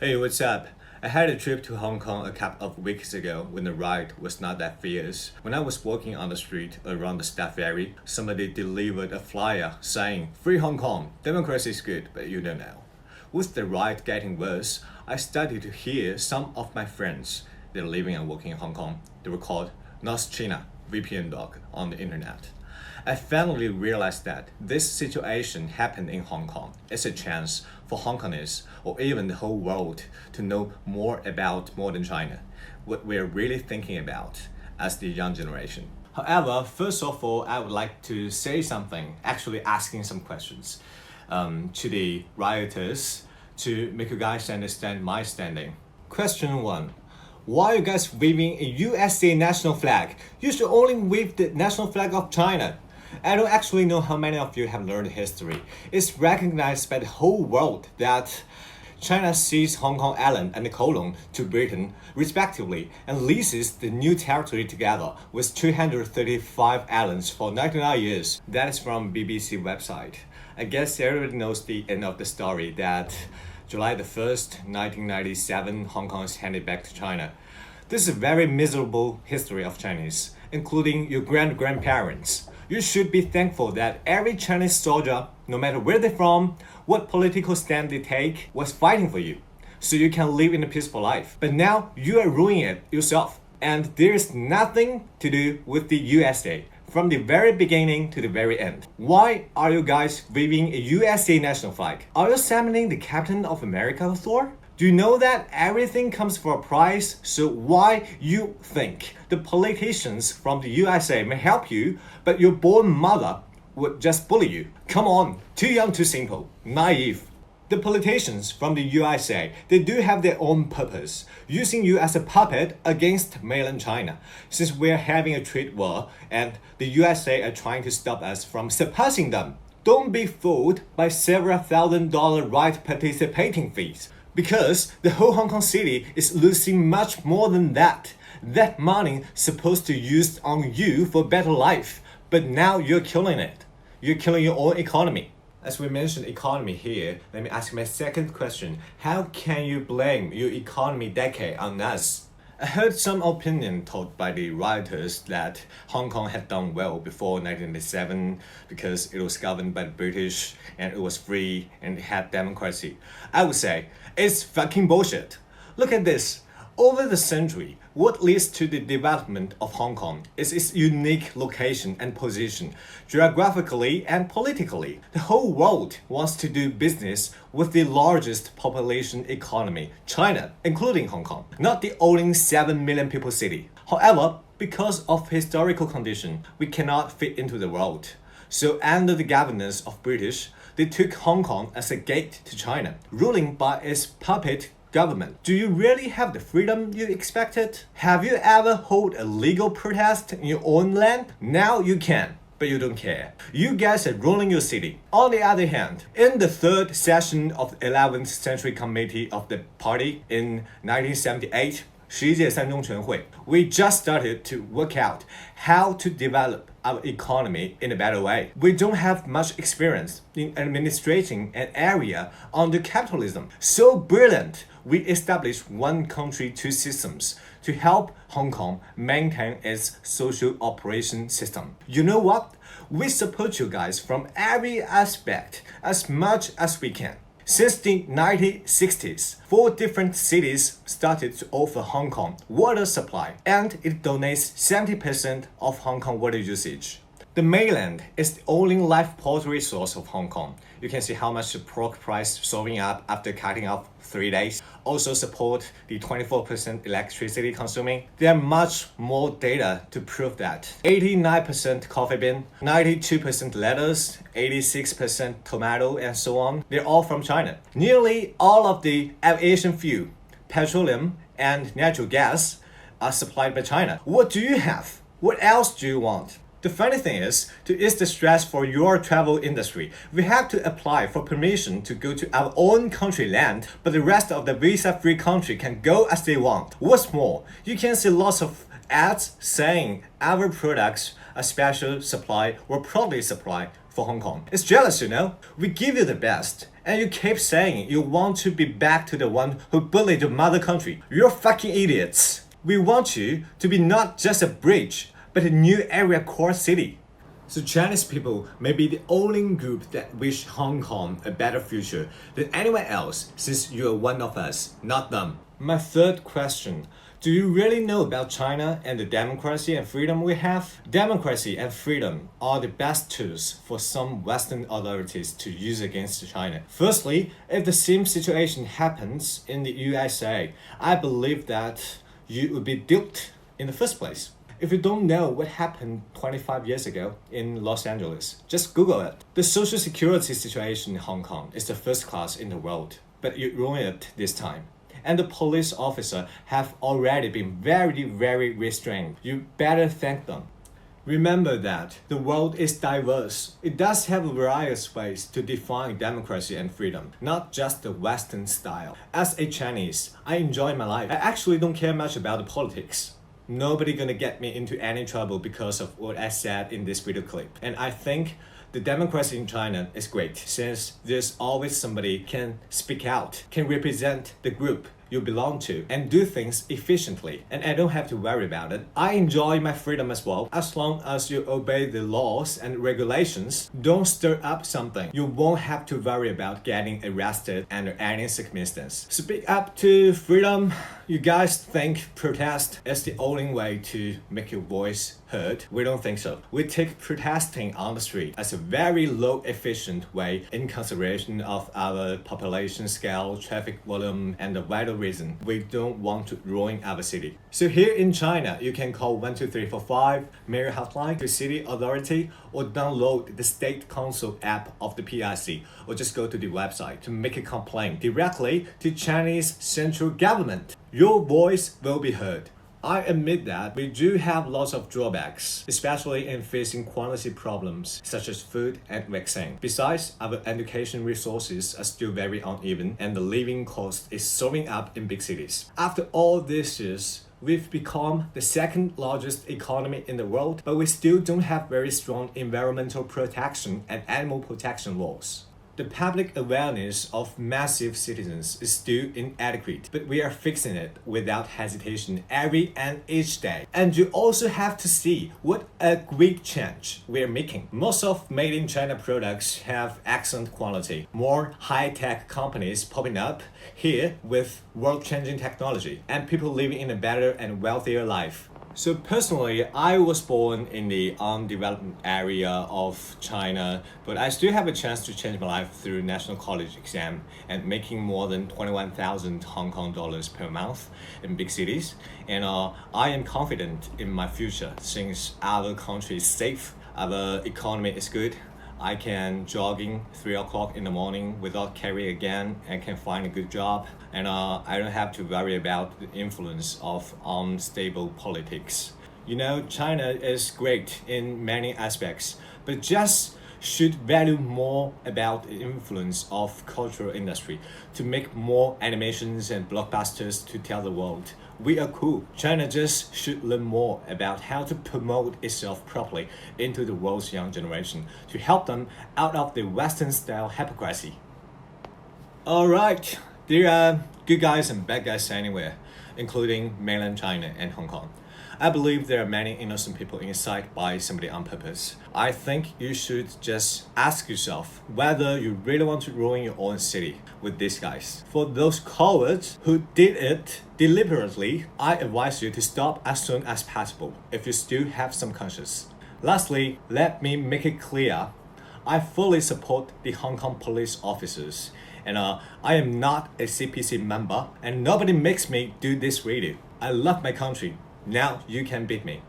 Hey, what's up? I had a trip to Hong Kong a couple of weeks ago when the riot was not that fierce. When I was walking on the street around the Staff Ferry, somebody delivered a flyer saying, "Free Hong Kong, democracy is good, but you don't know." With the riot getting worse, I started to hear some of my friends, they're living and working in Hong Kong, they were called North China VPN dog on the internet. I finally realized that this situation happened in Hong Kong. It's a chance for Hong Kongers or even the whole world to know more about modern China, what we're really thinking about as the young generation. However, first of all, I would like to say something, actually asking some questions to the rioters to make you guys understand my standing. Question 1. Why are you guys waving a USA national flag? You should only wave the national flag of China. I don't actually know how many of you have learned history. It's recognized by the whole world that China seized Hong Kong Island and Kowloon to Britain, respectively, and leases the new territory together with 235 islands for 99 years. That is from BBC website. I guess everybody knows the end of the story that July the 1st, 1997, Hong Kong is handed back to China. This is a very miserable history of Chinese, including your grandparents. You should be thankful that every Chinese soldier, no matter where they're from, what political stand they take, was fighting for you, so you can live in a peaceful life. But now you are ruining it yourself, and there's nothing to do with the USA from the very beginning to the very end. Why are you guys waving a USA national flag? Are you summoning the Captain of America Thor? Do you know that everything comes for a price? So why you think the politicians from the USA may help you, but your born mother would just bully you? Come on, too young, too simple, naive. The politicians from the USA, they do have their own purpose, using you as a puppet against mainland China. Since we're having a trade war and the USA are trying to stop us from surpassing them, don't be fooled by several $1,000 right participating fees. Because the whole Hong Kong city is losing much more than that. That money supposed to use on you for better life, but now you're killing it. You're killing your own economy. As we mentioned economy here, let me ask my second question. How can you blame your economy decade on us? I heard some opinion told by the rioters that Hong Kong had done well before 1997 because it was governed by the British and it was free and it had democracy. I would say it's fucking bullshit. Look at this. Over the century, what leads to the development of Hong Kong is its unique location and position, geographically and politically. The whole world wants to do business with the largest population economy, China, including Hong Kong, not the only 7 million people city. However, because of historical condition, we cannot fit into the world. So under the governance of British, they took Hong Kong as a gate to China, ruling by its puppet government. Do you really have the freedom you expected? Have you ever held a legal protest in your own land? Now you can, but you don't care. You guys are ruling your city. On the other hand, in the third session of the 11th Century Committee of the Party in 1978, 11届三中全会, we just started to work out how to develop our economy in a better way. We don't have much experience in administrating an area under capitalism. So brilliant, we established one country, two systems to help Hong Kong maintain its social operation system. You know what? We support you guys from every aspect as much as we can. Since the 1960s, 4 different cities started to offer Hong Kong water supply, and it donates 70% of Hong Kong water usage. The mainland is the only live poultry source of Hong Kong. You can see how much the pork price soaring up after cutting off 3 days. Also support the 24% electricity consuming. There are much more data to prove that. 89% coffee bean, 92% lettuce, 86% tomato, and so on. They're all from China. Nearly all of the aviation fuel, petroleum, and natural gas are supplied by China. What do you have? What else do you want? The funny thing is, to ease the stress for your travel industry, we have to apply for permission to go to our own country land, but the rest of the visa-free country can go as they want. What's more, you can see lots of ads saying our products are special supply or probably supply for Hong Kong. It's jealous, you know? We give you the best, And you keep saying you want to be back to the one who bullied your mother country. You're fucking idiots. We want you to be not just a bridge, but a new area core city. So Chinese people may be the only group that wish Hong Kong a better future than anyone else, since you are one of us, not them. My third question. Do you really know about China and the democracy and freedom we have? Democracy and freedom are the best tools for some Western authorities to use against China. Firstly, if the same situation happens in the USA, I believe that you would be duped in the first place. If you don't know what happened 25 years ago in Los Angeles, just Google it. The social security situation in Hong Kong is the first class in the world, but you ruined it this time. And the police officer have already been very restrained. You better thank them. Remember that the world is diverse. It does have various ways to define democracy and freedom, not just the Western style. As a Chinese, I enjoy my life. I actually don't care much about the politics. Nobody gonna get me into any trouble because of what I said in this video clip. And I think the democracy in China is great, since there's always somebody can speak out, can represent the group you belong to, and do things efficiently, and I don't have to worry about it. I enjoy my freedom as well, as long as you obey the laws and regulations. Don't stir up something. You won't have to worry about getting arrested under any circumstance. Speak up to freedom. You guys think protest is the only way to make your voice heard? We don't think so. We take protesting on the street as a very low efficient way in consideration of our population scale, traffic volume, and the vital reason we don't want to ruin our city. So here in China, you can call 12345 Mayor Hotline to city authority, or download the State Council app of the PRC, or just go to the website to make a complaint directly to Chinese central government. Your voice will be heard. I admit that we do have lots of drawbacks, especially in facing quality problems such as food and vaccine. Besides, our education resources are still very uneven, and the living cost is soaring up in big cities. After all these years, we've become the second largest economy in the world, but we still don't have very strong environmental protection and animal protection laws. The public awareness of massive citizens is still inadequate, but we are fixing it without hesitation every and each day. And you also have to see what a great change we are making. Most of made in China products have excellent quality. More high-tech companies popping up here with world-changing technology, and people living in a better and wealthier life. So personally, I was born in the undeveloped area of China, but I still have a chance to change my life through national college exam and making more than 21,000 Hong Kong dollars per month in big cities. And I am confident in my future, since our country is safe, our economy is good. I can jogging 3 o'clock in the morning without carry again, and can find a good job, and I don't have to worry about the influence of unstable politics. You know, China is great in many aspects, but just should value more about the influence of cultural industry to make more animations and blockbusters to tell the world we are cool. China just should learn more about how to promote itself properly into the world's young generation to help them out of the Western style hypocrisy. Alright, there are good guys and bad guys anywhere, including mainland China and Hong Kong. I believe there are many innocent people inside by somebody on purpose. I think you should just ask yourself whether you really want to ruin your own city with these guys. For those cowards who did it deliberately, I advise you to stop as soon as possible if you still have some conscience. Lastly, let me make it clear, I fully support the Hong Kong police officers, and I am not a CPC member, and nobody makes me do this video. I love my country. Now you can beat me.